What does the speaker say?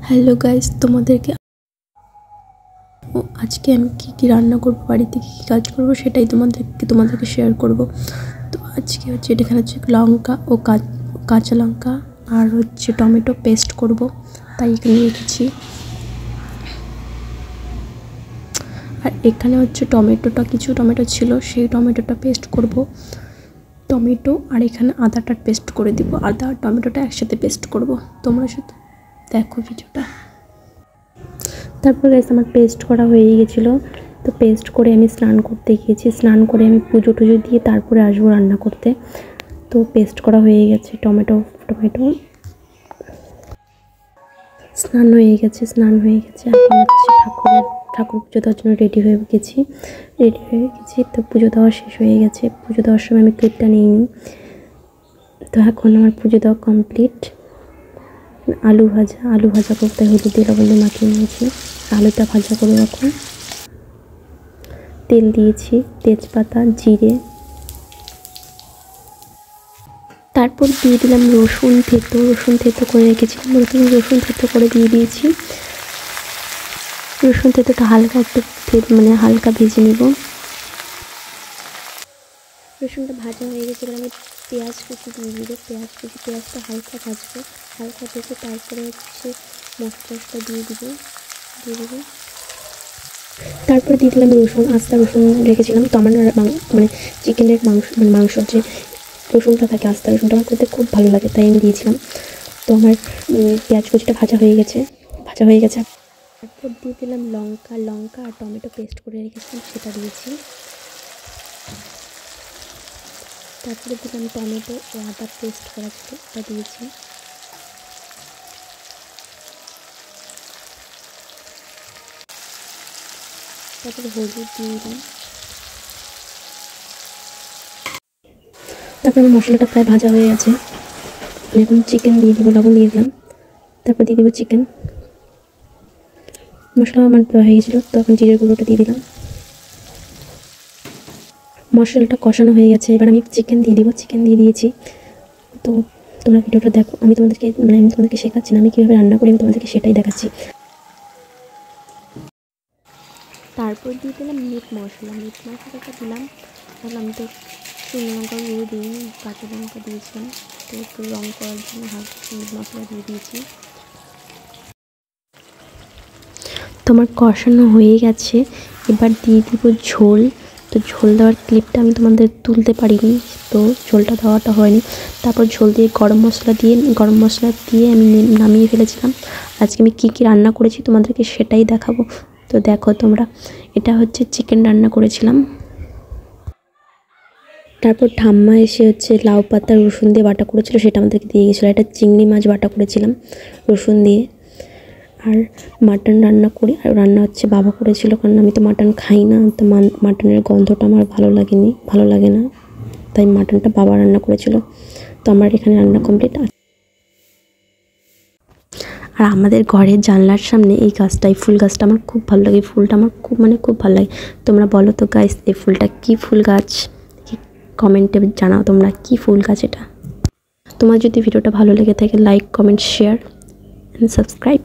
Hello guys, তোমাদেরকে আজকে আমি কি রান্না করব, বাড়িতে কি কাজ করব সেটাই তোমাদেরকে শেয়ার করব। তো আজকে হচ্ছে এখানে হচ্ছে লঙ্কা ও কাঁচা লঙ্কা আর হচ্ছে টমেটো পেস্ট করব, তাই এখানে রেখেছি। আর এখানে হচ্ছে কিছু টমেটো ছিল, সেই টমেটোটা পেস্ট করব। টমেটো আর এখানে আদাটা পেস্ট করে দিব, আদা আর টমেটোটা একসাথে পেস্ট করব। তোমরা শুধু দেখো ভিডিওটা। তারপর গাইস আমার পেস্ট করা হয়ে গেছিলো। তো পেস্ট করে আমি স্নান করতে গিয়েছি, স্নান করে আমি পুজো টুজো দিয়ে তারপরে আসবো রান্না করতে। তো পেস্ট করা হয়ে গেছে, টমেটো স্নান হয়ে গেছে। এখন হচ্ছে ঠাকুর পুজো দেওয়ার জন্য রেডি হয়ে গেছি। তো পুজো দেওয়া শেষ হয়ে গেছে। পুজো দেওয়ার সময় আমি ক্লিপটা নিইনি। তো এখন আমার পুজো দেওয়া কমপ্লিট। আলু ভাজা করতে হলুদ দিয়ে লবণ দিয়ে মাখিয়ে নিয়েছি। আলুটা ভাজা করে রাখুন। তেল দিয়েছি, তেজপাতা, জিরে, তারপর দিয়ে দিলাম রসুন থেতো করে রেখেছিলাম। রসুন থেতো করে দিয়ে দিয়েছি। রসুন থেতোটা হালকা হালকা ভেজে নেব। রসুনটা ভাজা হয়ে গেছে, এবার আমি পেঁয়াজ কুচি দিয়ে দিব। পেঁয়াজটা হালকা ভাজবো, ভেজে তারপরে হচ্ছে মশলা দিয়ে দিব। তারপরে দিয়ে দিলাম আস্তা রসুন রেখেছিলাম। তো আমার চিকেনের মাংস যে রসুনটা থাকে, আস্তা রসুনটা আমার করতে খুব ভালো লাগে, তাই আমি দিয়েছিলাম। তো আমার পেঁয়াজ কুচিটা ভাজা হয়ে গেছে। তারপর দিয়ে দিলাম লঙ্কা আর টমেটো পেস্ট করে রেখেছিলাম, সেটা দিয়েছি। তারপরে দিলাম টমেটো ও আদা পেস্ট করা ছিল, ওটা দিয়েছি। তারপরে হলুদ দিয়ে দিলাম। তারপরে আমার মশলাটা প্রায় ভাজা হয়ে গেছে। এখন চিকেন দিয়ে দিব, লবণ দিয়ে দিলাম। তারপর দিয়ে দেবো চিকেন। মশলা আমার হয়ে গেছিলো, তো এখন জিরের গুঁড়োটা দিয়ে দিলাম। মশলাটা কষানো হয়ে গেছে, এবার আমি চিকেন দিয়ে দিব। চিকেন দিয়ে দিয়েছি। তো তোমরা ভিডিওটা দেখো, আমি তোমাদেরকে শেখাচ্ছি না, আমি কীভাবে রান্না করি আমি তোমাদেরকে সেটাই দেখাচ্ছি। তারপর দিয়ে দিলাম মিট মশলাটা দিলাম। আর আমি তো শুকনো লঙ্কা গুঁড়ো দিইনি, কাঁচা লঙ্কা দিয়েছিলাম। তো একটু রং করার জন্য হালকা মিট মশলা দিয়ে দিয়েছি। তোমার কষানো হয়ে গেছে, এবার দিয়ে দিব ঝোল। তো ঝোল দেওয়ার ক্লিপটা আমি তোমাদের তুলতে পারিনি, তো ঝোলটা দেওয়াটা হয়নি। তারপর ঝোল দিয়ে গরম মশলা দিয়ে আমি নামিয়ে ফেলেছিলাম। আজকে আমি কী রান্না করেছি তোমাদেরকে সেটাই দেখাবো। তো দেখো তোমরা, এটা হচ্ছে চিকেন রান্না করেছিলাম। তারপর ঠাম্মা এসে হচ্ছে লাউ পাতা রসুন দিয়ে বাটা করেছিল, সেটা আমাদেরকে দিয়ে গেছিলো। এটা চিংড়ি মাছ বাটা করেছিলাম রসুন দিয়ে। আর মাটন রান্না হচ্ছে বাবা করেছিল, কারণ আমি তো মাটন খাই না। তো মাটনের গন্ধটা আমার ভালো লাগে না, তাই মাটনটা বাবা রান্না করেছিল। তো আমার এখানে রান্না কমপ্লিট। আর আমাদের ঘরের জানলার সামনে এই ফুল গাছটা আমার খুব ভালো লাগে। ফুলটা আমার খুব ভালো লাগে। তোমরা বলো তো গাইস, এই ফুলটা কি ফুল গাছ? কমেন্টে জানাও তোমরা কি ফুল গাছ এটা। তোমার যদি ভিডিওটা ভালো লেগে থাকে, like, comment, share and subscribe.